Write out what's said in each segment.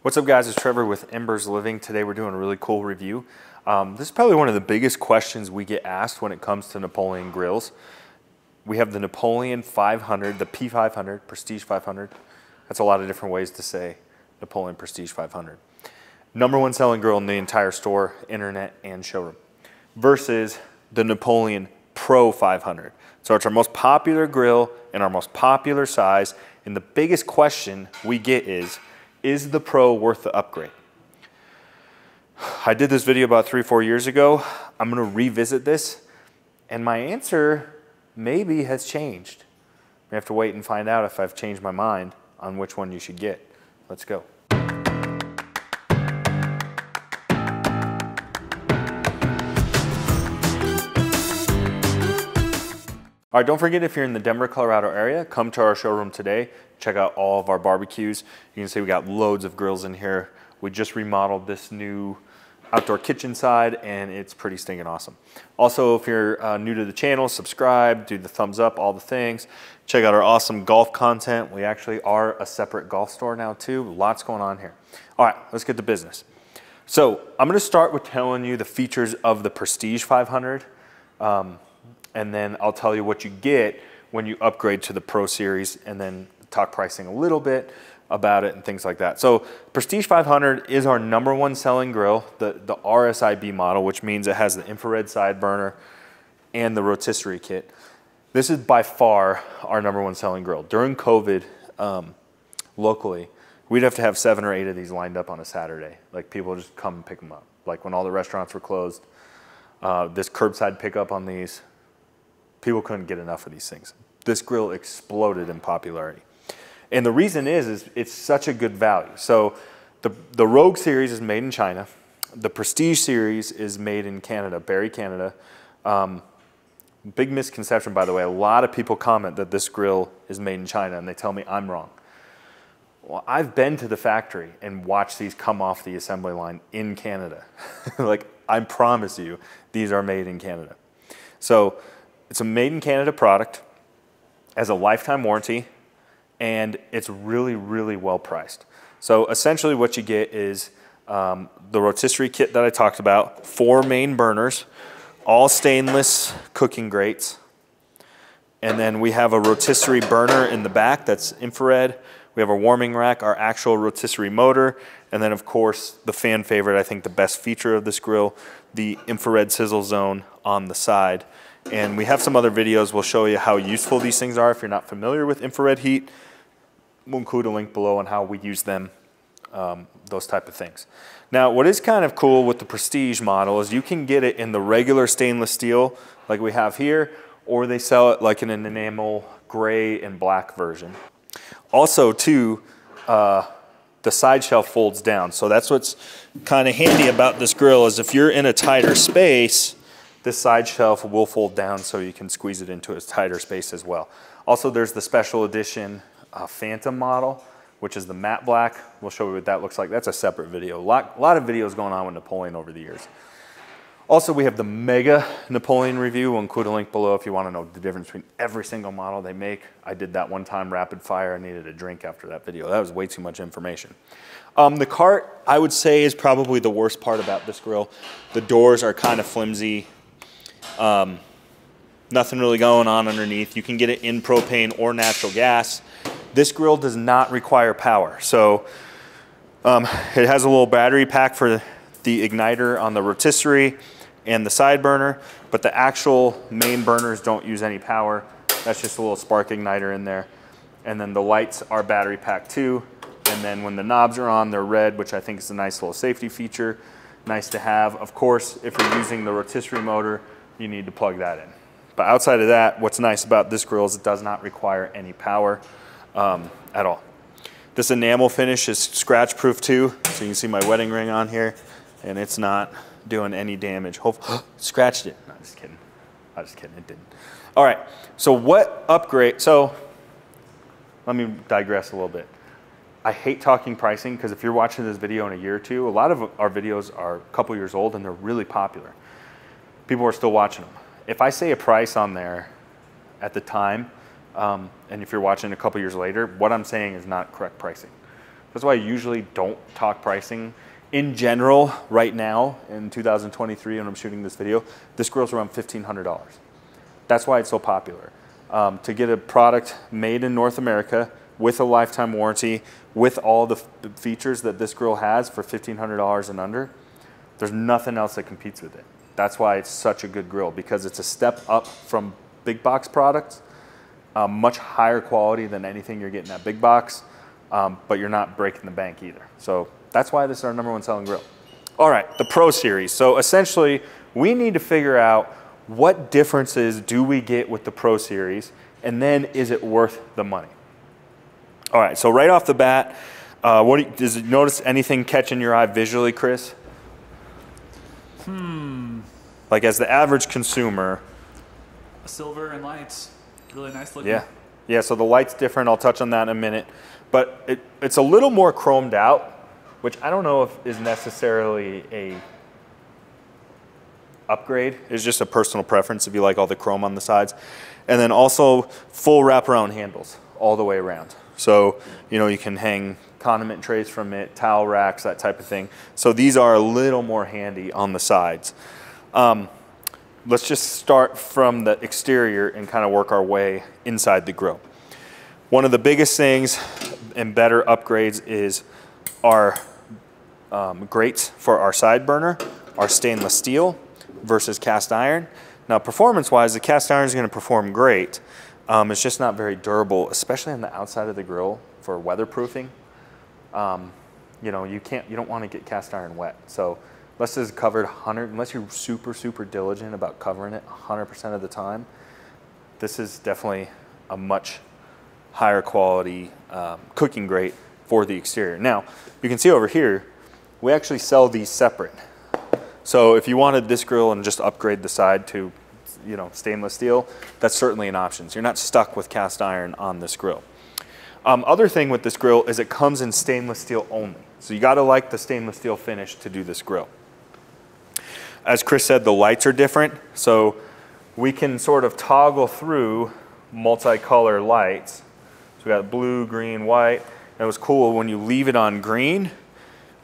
What's up guys, it's Trevor with Embers Living. Today we're doing a really cool review. This is probably one of the biggest questions we get asked when it comes to Napoleon grills. We have the Napoleon 500, the P500, Prestige 500. That's a lot of different ways to say Napoleon Prestige 500. #1 selling grill in the entire store, internet, and showroom. Versus the Napoleon Pro 500. So it's our most popular grill and our most popular size. And the biggest question we get is the Pro worth the upgrade? I did this video about 3-4 years ago. I'm gonna revisit this, and my answer maybe has changed. We have to wait and find out if I've changed my mind on which one you should get. Let's go. All right, don't forget, if you're in the Denver, Colorado area, come to our showroom today. Check out all of our barbecues. You can see we got loads of grills in here. We just remodeled this new outdoor kitchen side, and it's pretty stinking awesome. Also, if you're new to the channel, subscribe, do the thumbs up, all the things. Check out our awesome golf content. We actually are a separate golf store now too. Lots going on here. All right, let's get to business. So I'm gonna start with telling you the features of the Prestige 500. And then I'll tell you what you get when you upgrade to the Pro Series, and then talk pricing a little bit about it and things like that. So Prestige 500 is our #1 selling grill, the RSIB model, which means it has the infrared side burner and the rotisserie kit. This is by far our #1 selling grill. During COVID, locally, we'd have to have 7 or 8 of these lined up on a Saturday. Like, people just come and pick them up. Like when all the restaurants were closed, this curbside pickup on these, people couldn't get enough of these things. This grill exploded in popularity. And the reason is it's such a good value. So the Rogue series is made in China. The Prestige series is made in Canada, Barrie, Canada. Big misconception, by the way. A lot of people comment that this grill is made in China, and they tell me I'm wrong. Well, I've been to the factory and watched these come off the assembly line in Canada. Like, I promise you, these are made in Canada. So it's a made in Canada product, has a lifetime warranty, and it's really, really well priced. So essentially what you get is the rotisserie kit that I talked about, 4 main burners, all stainless cooking grates. And then we have a rotisserie burner in the back that's infrared. We have a warming rack, our actual rotisserie motor, and then of course the fan favorite, I think the best feature of this grill, the infrared sizzle zone on the side. And we have some other videos. We'll show you how useful these things are. If you're not familiar with infrared heat, we'll include a link below on how we use them, those type of things. Now, what is kind of cool with the Prestige model is you can get it in the regular stainless steel like we have here, or they sell it like in an enamel gray and black version. Also too, the side shelf folds down. So that's what's kind of handy about this grill, is if you're in a tighter space, this side shelf will fold down so you can squeeze it into a tighter space as well. Also, there's the special edition Phantom model, which is the matte black. We'll show you what that looks like. That's a separate video. A lot of videos going on with Napoleon over the years. Also, we have the Mega Napoleon review. We'll include a link below if you want to know the difference between every single model they make. I did that one time, rapid fire. I needed a drink after that video. That was way too much information. The cart, I would say, is probably the worst part about this grill. The doors are kind of flimsy. Nothing really going on underneath. You can get it in propane or natural gas. This grill does not require power. So it has a little battery pack for the igniter on the rotisserie and the side burner, but the actual main burners don't use any power. That's just a little spark igniter in there. And then the lights are battery pack too. And then when the knobs are on, they're red, which I think is a nice little safety feature. Nice to have. Of course, if you're using the rotisserie motor, you need to plug that in. But outside of that, what's nice about this grill is it does not require any power at all. This enamel finish is scratch proof too. So you can see my wedding ring on here, and it's not doing any damage. Hopefully, scratched it. No, just kidding. I was just kidding, it didn't. All right, so what upgrade? So let me digress a little bit. I hate talking pricing, because if you're watching this video in a year or two, a lot of our videos are a couple years old and they're really popular. People are still watching them. If I say a price on there at the time, and if you're watching a couple years later, what I'm saying is not correct pricing. That's why I usually don't talk pricing. In general, right now, in 2023, when I'm shooting this video, this grill's around $1,500. That's why it's so popular. To get a product made in North America with a lifetime warranty, with all the features that this grill has for $1,500 and under, there's nothing else that competes with it. That's why it's such a good grill, because it's a step up from big box products, much higher quality than anything you're getting at big box, but you're not breaking the bank either. So that's why this is our #1 selling grill. All right, the Pro Series. So essentially, we need to figure out what differences do we get with the Pro Series, and then is it worth the money? All right, so right off the bat, does you notice anything catching your eye visually, Chris? Like as the average consumer. Silver and lights, really nice looking. Yeah, yeah. So the light's different. I'll touch on that in a minute, but it's a little more chromed out, which I don't know if is necessarily a upgrade. It's just a personal preference if you like all the chrome on the sides, and then also full wraparound handles all the way around. So you know you can hang condiment trays from it, towel racks, that type of thing. So these are a little more handy on the sides. Let's just start from the exterior and kind of work our way inside the grill. One of the biggest things and better upgrades is our grates for our side burner, our stainless steel versus cast iron. Now performance-wise, the cast iron is going to perform great. It's just not very durable, especially on the outside of the grill for weatherproofing. You know, you don't want to get cast iron wet. So unless it's covered unless you're super diligent about covering it 100% of the time, this is definitely a much higher quality cooking grate for the exterior. Now, you can see over here, we actually sell these separate. So if you wanted this grill and just upgrade the side to, you know, stainless steel, that's certainly an option. So you're not stuck with cast iron on this grill. Other thing with this grill is it comes in stainless steel only. So you gotta like the stainless steel finish to do this grill. As Chris said, the lights are different. So we can sort of toggle through multicolor lights. So we got blue, green, white. And it was cool, when you leave it on green,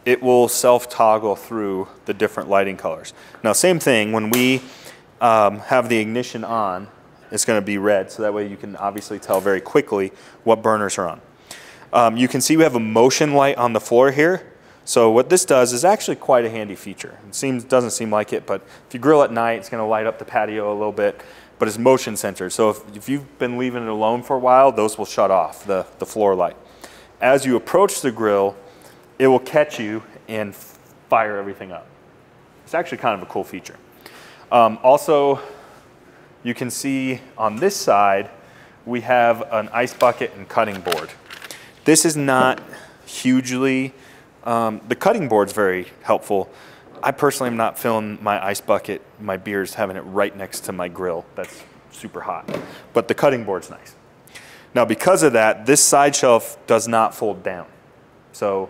it will self-toggle through the different lighting colors. Now, same thing, when we have the ignition on, it's gonna be red, so that way you can obviously tell very quickly what burners are on. You can see we have a motion light on the floor here. So what this does is actually quite a handy feature. It doesn't seem like it, but if you grill at night, it's gonna light up the patio a little bit, but it's motion censored. So if you've been leaving it alone for a while, those will shut off, the floor light. As you approach the grill, it will catch you and fire everything up. It's actually kind of a cool feature. Also, you can see on this side, we have an ice bucket and cutting board. This is not hugely, the cutting board's very helpful. I personally am not filling my ice bucket, my beers, having it right next to my grill. That's super hot. But the cutting board's nice. Now because of that, this side shelf does not fold down. So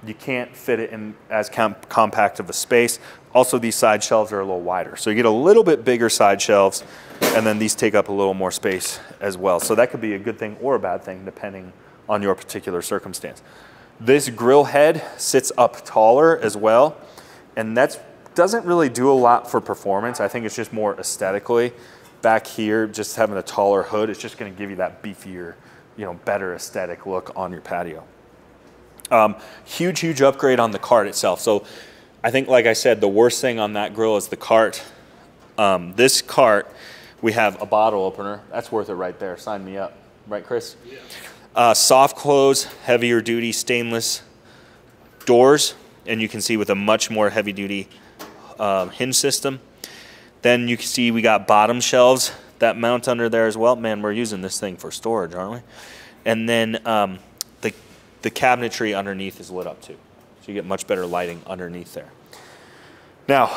you can't fit it in as compact of a space. Also, these side shelves are a little wider. So you get a little bit bigger side shelves, and then these take up a little more space as well. So that could be a good thing or a bad thing depending on your particular circumstance. This grill head sits up taller as well, and that doesn't really do a lot for performance. I think it's just more aesthetically. Back here, just having a taller hood, it's just gonna give you that beefier, you know, better aesthetic look on your patio. Huge upgrade on the cart itself. So I think, like I said, the worst thing on that grill is the cart. This cart, we have a bottle opener. That's worth it right there. Sign me up. Right, Chris? Yeah. Soft close, heavier duty stainless doors. And you can see with a much more heavy duty hinge system. Then you can see we got bottom shelves that mount under there as well. Man, we're using this thing for storage, aren't we? And then the cabinetry underneath is lit up too. So you get much better lighting underneath there. Now,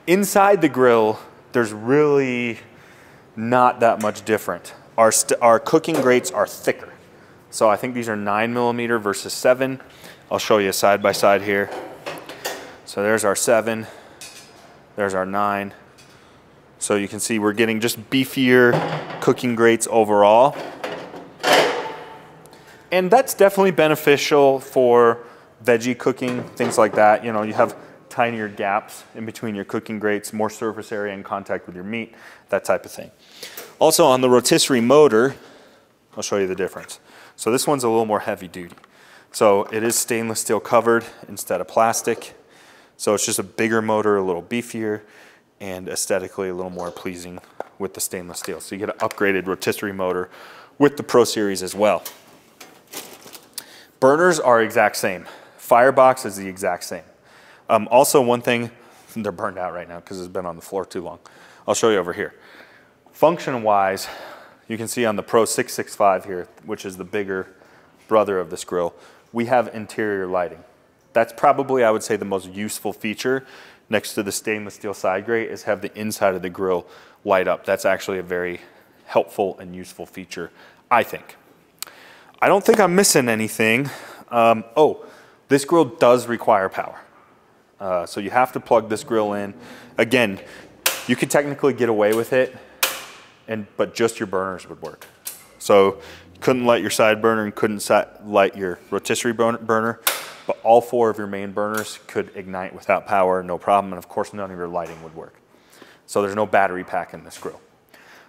inside the grill, there's really not that much different. Our cooking grates are thicker. So I think these are 9mm versus 7. I'll show you side by side here. So there's our 7, there's our 9. So you can see we're getting just beefier cooking grates overall. And that's definitely beneficial for veggie cooking, things like that. You know, you have tinier gaps in between your cooking grates, more surface area in contact with your meat, that type of thing. Also on the rotisserie motor, I'll show you the difference. So this one's a little more heavy duty. So it is stainless steel covered instead of plastic. So it's just a bigger motor, a little beefier, and aesthetically a little more pleasing with the stainless steel. So you get an upgraded rotisserie motor with the Pro Series as well. Burners are exact same. Firebox is the exact same. Also one thing, they're burned out right now because it's been on the floor too long. I'll show you over here. Function-wise, you can see on the Pro 665 here, which is the bigger brother of this grill, we have interior lighting. That's probably, I would say, the most useful feature next to the stainless steel side grate is have the inside of the grill light up. That's actually a very helpful and useful feature, I think. I don't think I'm missing anything. Oh, this grill does require power. So you have to plug this grill in. Again, you could technically get away with it, but just your burners would work. So you couldn't light your side burner and couldn't light your rotisserie burner, but all 4 of your main burners could ignite without power, no problem. And of course, none of your lighting would work. So there's no battery pack in this grill.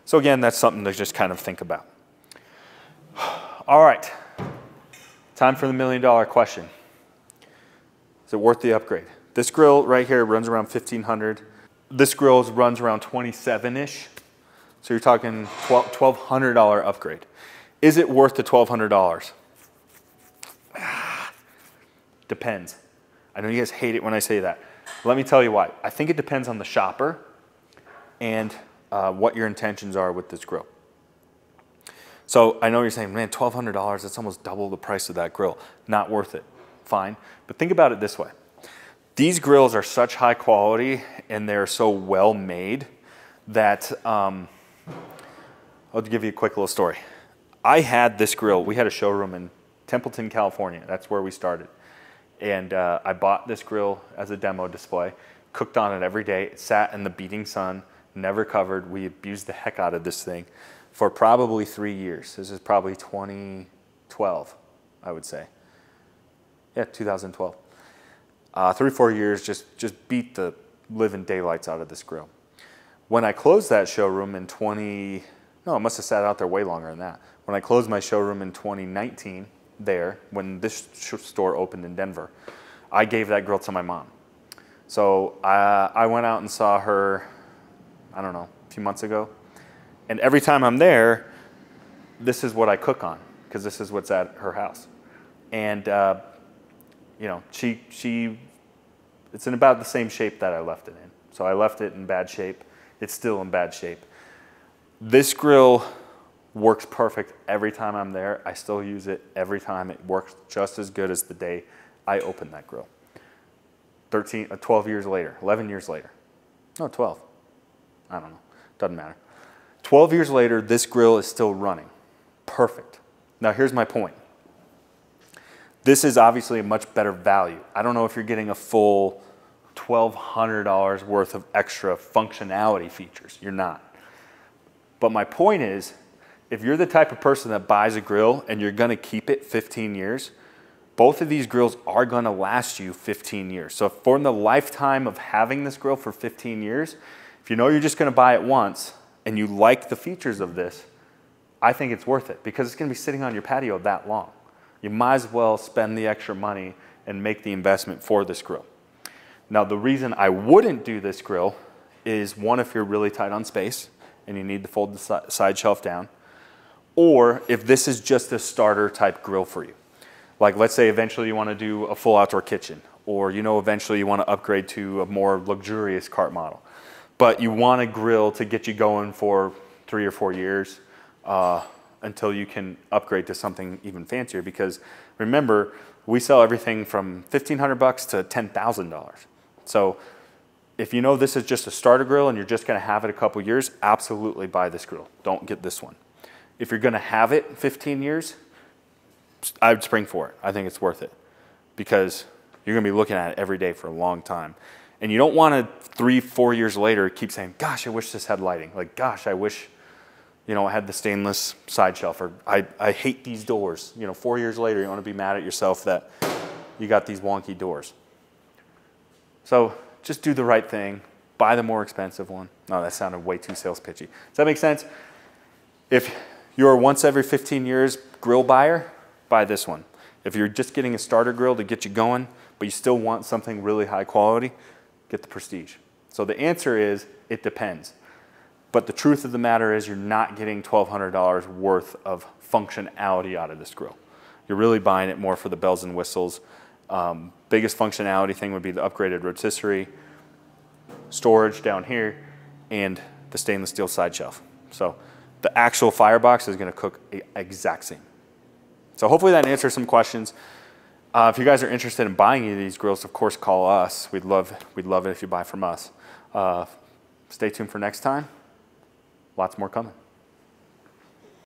So again, that's something to just kind of think about. All right, time for the $1 million question. Is it worth the upgrade? This grill right here runs around $1,500. This grill runs around $27-ish. So you're talking $1,200 upgrade. Is it worth the $1,200? Depends. I know you guys hate it when I say that. Let me tell you why. I think it depends on the shopper and what your intentions are with this grill. So I know you're saying, man, $1,200, that's almost double the price of that grill. Not worth it. Fine. But think about it this way. These grills are such high quality and they're so well made that, I'll give you a quick little story. I had this grill, we had a showroom in Templeton, California. That's where we started. And I bought this grill as a demo display, cooked on it every day. It sat in the beating sun, never covered. We abused the heck out of this thing for probably 3 years. This is probably 2012, I would say. Yeah, 2012. 3 or 4 years, just beat the living daylights out of this grill. When I closed that showroom in it must have sat out there way longer than that. When I closed my showroom in 2019 there, when this store opened in Denver, I gave that grill to my mom. So I went out and saw her, I don't know, a few months ago. And every time I'm there, this is what I cook on, because this is what's at her house. And you know, it's in about the same shape that I left it in. So I left it in bad shape. It's still in bad shape. This grill works perfect every time I'm there. I still use it every time. It works just as good as the day I opened that grill. 12 years later, 11 years later. No, 12. I don't know. Doesn't matter. 12 years later, this grill is still running. Perfect. Now here's my point. This is obviously a much better value. I don't know if you're getting a full $1,200 worth of extra functionality features. You're not. But my point is, if you're the type of person that buys a grill and you're going to keep it 15 years, both of these grills are going to last you 15 years. So for the lifetime of having this grill for 15 years, if you know you're just going to buy it once and you like the features of this, I think it's worth it because it's going to be sitting on your patio that long. You might as well spend the extra money and make the investment for this grill. Now, the reason I wouldn't do this grill is, one, if you're really tight on space and you need to fold the side shelf down, or if this is just a starter type grill for you. Like, let's say eventually you want to do a full outdoor kitchen, or eventually you want to upgrade to a more luxurious cart model. But you want a grill to get you going for 3 or 4 years until you can upgrade to something even fancier. Because remember, we sell everything from $1,500 to $10,000. So if you know this is just a starter grill and you're just going to have it a couple years, absolutely buy this grill. Don't get this one. If you're going to have it 15 years, I would spring for it. I think it's worth it because you're going to be looking at it every day for a long time. And you don't want to 3, 4 years later keep saying, gosh, I wish this had lighting. Like, gosh, I wish, it had the stainless side shelf, or I hate these doors. 4 years later, you want to be mad at yourself that you got these wonky doors. So just do the right thing. Buy the more expensive one. No, that sounded way too sales pitchy. Does that make sense? If you're a once every 15 years grill buyer, buy this one. If you're just getting a starter grill to get you going, but you still want something really high quality, get the Prestige. So the answer is, it depends. But the truth of the matter is you're not getting $1,200 worth of functionality out of this grill. You're really buying it more for the bells and whistles. Biggest functionality thing would be the upgraded rotisserie, storage down here, and the stainless steel side shelf. So the actual firebox is going to cook the exact same. So hopefully that answers some questions. If you guys are interested in buying any of these grills, of course, call us. We'd love it if you buy from us. Stay tuned for next time. Lots more coming.